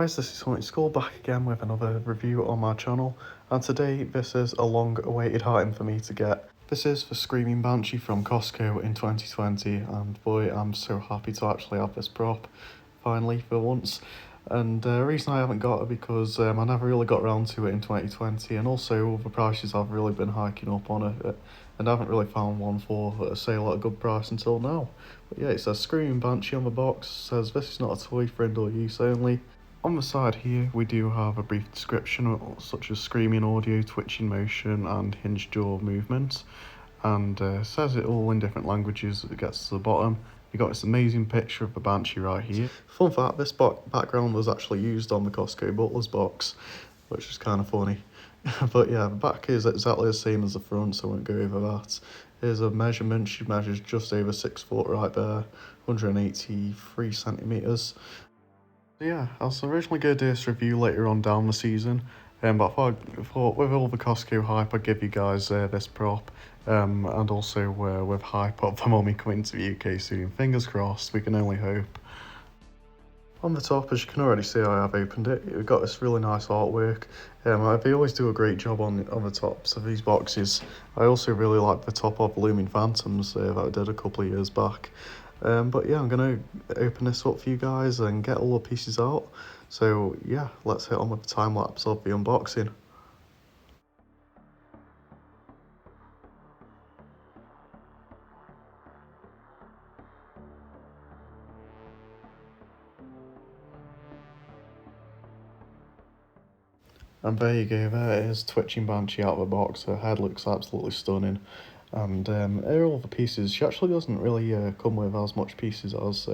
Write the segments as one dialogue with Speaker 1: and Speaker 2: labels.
Speaker 1: guys, this is Hunting School back again with another review on my channel, and today this is a long awaited item for me to get. This is the Screaming Banshee from Costco in 2020, and boy, I'm so happy to actually have this prop, finally, for once. And the reason I haven't got it because I never really got around to it in 2020, and also the prices have really been hiking up on it, and I haven't really found one for a sale at a good price until now. But yeah, it says Screaming Banshee on the box, says this is not a toy for indoor use only. On the side here, we do have a brief description such as screaming audio, twitching motion, and hinged jaw movement, and says it all in different languages as it gets to the bottom. You got this amazing picture of the Banshee right here. Fun fact, this background was actually used on the Costco Butler's box, which is kind of funny. But yeah, the back is exactly the same as the front, so I won't go over that. Here's a measurement. She measures just over 6 foot right there, 183 centimetres. So yeah, I was originally going to do this review later on down the season, but I thought with all the Costco hype I'd give you guys this prop, and also with hype of the mummy coming to the UK soon. Fingers crossed, we can only hope. On the top, as you can already see, I have opened it. We've got this really nice artwork. They always do a great job on the tops of these boxes. I also really like the top of Looming Phantoms that I did a couple of years back. But yeah, I'm going to open this up for you guys and get all the pieces out. So yeah, let's hit on with the time lapse of the unboxing. And there you go, there it is, Twitching Banshee out of the box. Her head looks absolutely stunning. And here are all the pieces. She actually doesn't really come with as much pieces as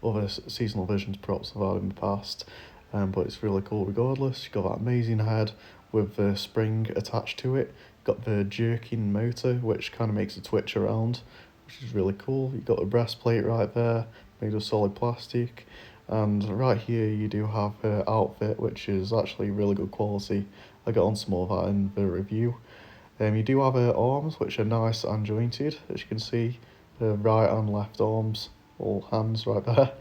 Speaker 1: other Seasonal Visions props I've had in the past. But it's really cool regardless. You've got that amazing head with the spring attached to it. Got the jerking motor, which kind of makes it twitch around, which is really cool. You've got the breastplate right there, made of solid plastic. And right here you do have her outfit, which is actually really good quality. I'll get on some more of that in the review. You do have her arms, which are nice and jointed, as you can see, the right and left arms, all hands right there.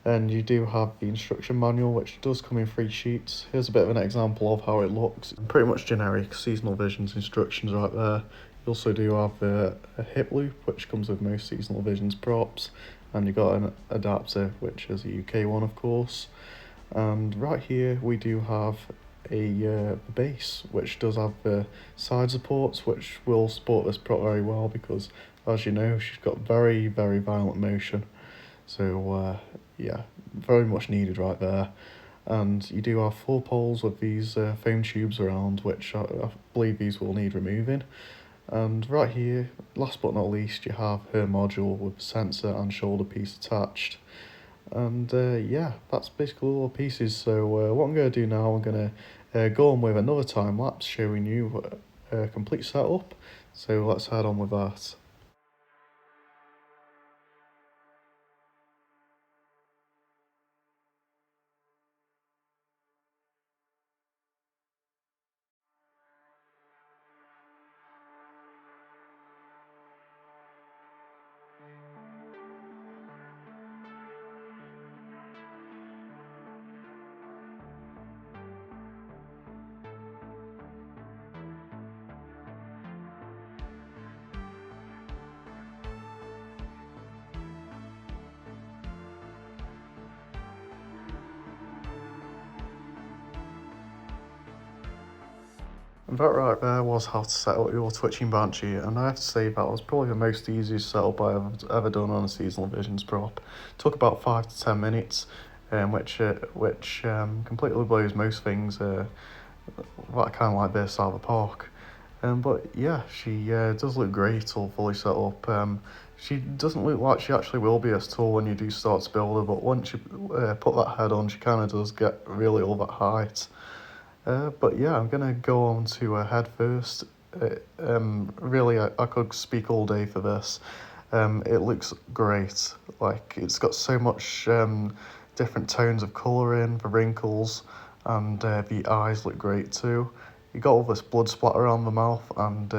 Speaker 1: And you do have the instruction manual, which does come in 3 sheets. Here's a bit of an example of how it looks. Pretty much generic Seasonal Visions instructions right there. You also do have a hip loop, which comes with most Seasonal Visions props. And you've got an adapter, which is a UK one, of course. And right here we do have a base, which does have the side supports, which will support this prop very well because, as you know, she's got very, very violent motion. So yeah, very much needed right there. And you do have 4 poles with these foam tubes around, which I believe these will need removing. And right here, last but not least, you have her module with sensor and shoulder piece attached. And yeah, that's basically all the pieces. So what I'm going to do now, I'm going to go on with another time lapse showing you a complete setup. So let's head on with that. And that right there was how to set up your Twitching Banshee, and I have to say that was probably the most easiest setup I've ever done on a Seasonal Visions prop. It took about 5 to 10 minutes, which completely blows most things that kind of like this out of the park. But yeah, she does look great all fully set up. She doesn't look like she actually will be as tall when you do start to build her, but once you put that head on, she kind of does get really all that height. But yeah, I'm going to go on to head first. Really, I could speak all day for this. It looks great. Like, it's got so much different tones of colour in, the wrinkles, and the eyes look great too. You got all this blood splatter around the mouth and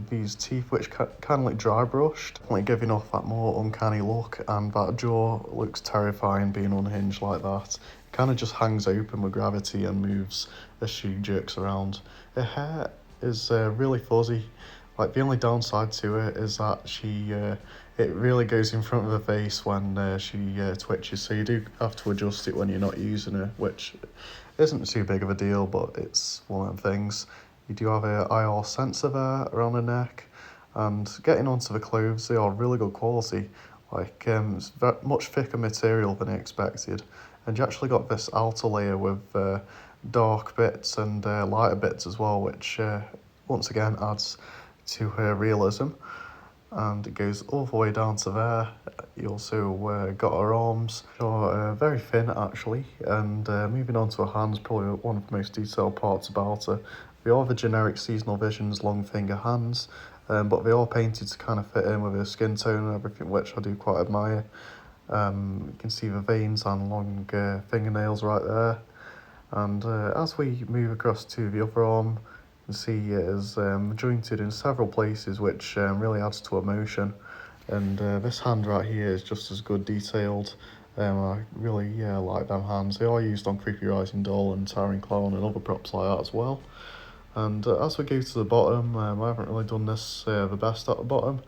Speaker 1: these teeth which kind of like dry brushed, definitely giving off that more uncanny look, and that jaw looks terrifying being unhinged like that. It kind of just hangs open with gravity and moves as she jerks around. Her hair is really fuzzy. Like the only downside to it is that it really goes in front of the face when she twitches, so you do have to adjust it when you're not using her, which isn't too big of a deal, but it's one of them things. You do have a IR sensor there around the neck, and getting onto the clothes, they are really good quality. Like it's much thicker material than I expected, and you actually got this outer layer with dark bits and lighter bits as well, which once again adds to her realism. And it goes all the way down to there. You also got her arms, which are very thin actually, and moving on to her hands, probably one of the most detailed parts about her. They are the generic Seasonal Visions long finger hands, but they are painted to kind of fit in with her skin tone and everything, which I do quite admire. You can see the veins and long fingernails right there. And as we move across to the other arm, you can see it is jointed in several places, which really adds to emotion. And this hand right here is just as good detailed. I really like them hands. They are used on Creepy Rising Doll and Towering Clown and other props like that as well. And as we go to the bottom, I haven't really done this the best at the bottom,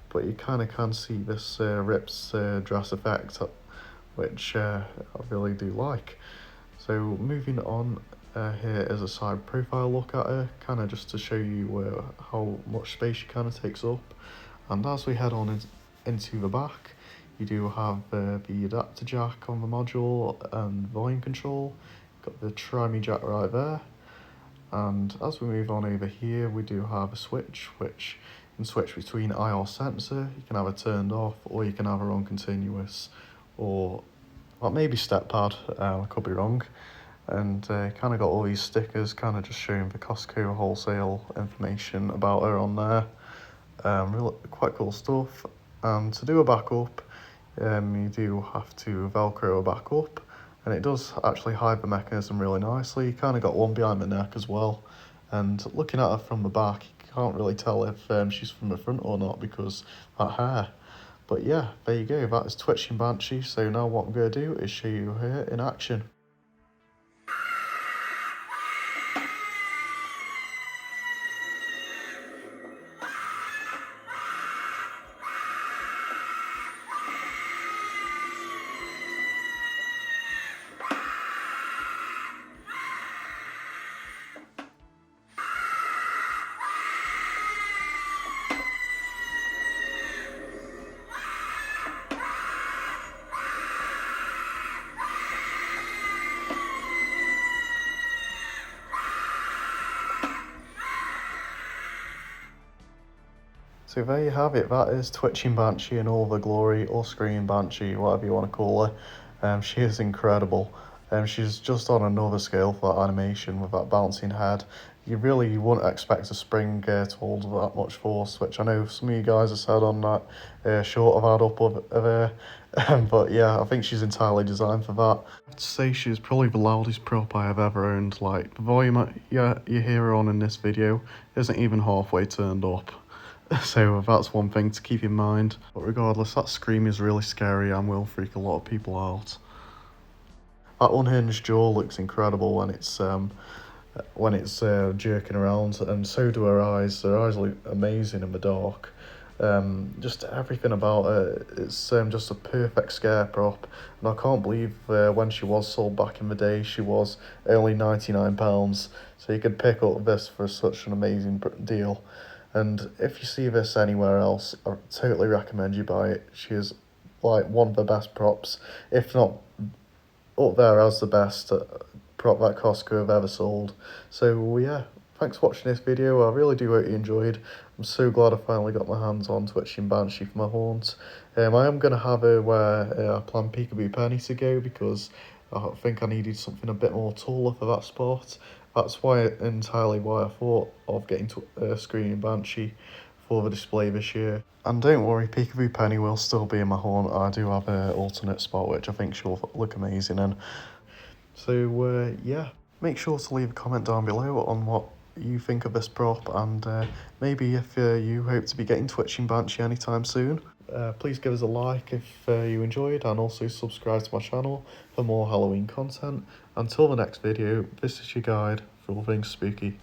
Speaker 1: but you kind of can see this Rips dress effect, which I really do like. So moving on, here is a side profile look at her, kind of just to show you how much space she kind of takes up. And as we head on into the back, you do have the adapter jack on the module and volume control. Got the Try-Me jack right there. And as we move on over here, we do have a switch, which you can switch between IR sensor. You can have it turned off, or you can have her on continuous, or well, maybe step pad, I could be wrong. And kind of got all these stickers kind of just showing the Costco wholesale information about her on there. Really quite cool stuff. And to do a backup, you do have to velcro a back up, and it does actually hide the mechanism really nicely. You kind of got one behind the neck as well, and looking at her from the back, you can't really tell if she's from the front or not because that hair. But yeah, there you go, that is Twitching Banshee. So now what I'm going to do is show you her in action. So there you have it, that is Twitching Banshee in all the glory, or Screaming Banshee, whatever you want to call her. She is incredible. She's just on another scale for that animation with that bouncing head. You really wouldn't expect a spring to hold that much force, which I know some of you guys have said on that short I've had up of her. But yeah, I think she's entirely designed for that. I'd say she's probably the loudest prop I have ever owned. Like, the volume you hear her on in this video isn't even halfway turned up. So that's one thing to keep in mind. But regardless, that scream is really scary and will freak a lot of people out. That unhinged jaw looks incredible when it's jerking around, and so do her eyes. Her eyes look amazing in the dark. Just everything about it, it's just a perfect scare prop, and I can't believe when she was sold back in the day, she was only £99, so you could pick up this for such an amazing deal. And if you see this anywhere else, I totally recommend you buy it. She is like one of the best props, if not up there as the best prop that Costco have ever sold. So yeah, thanks for watching this video. I really do hope you enjoyed. I'm so glad I finally got my hands on Twitching Banshee for my haunts. I am going to have her where I plan Peekaboo Penny to go, because I think I needed something a bit more taller for that spot. That's entirely why I thought of getting to Screaming Banshee for the display this year. And don't worry, Peekaboo Penny will still be in my haunt. I do have an alternate spot which I think she'll look amazing in. So yeah, make sure to leave a comment down below on what you think of this prop, and maybe if you hope to be getting Twitching Banshee anytime soon. Please give us a like if you enjoyed, and also subscribe to my channel for more Halloween content. Until the next video, this is your guide for all things spooky.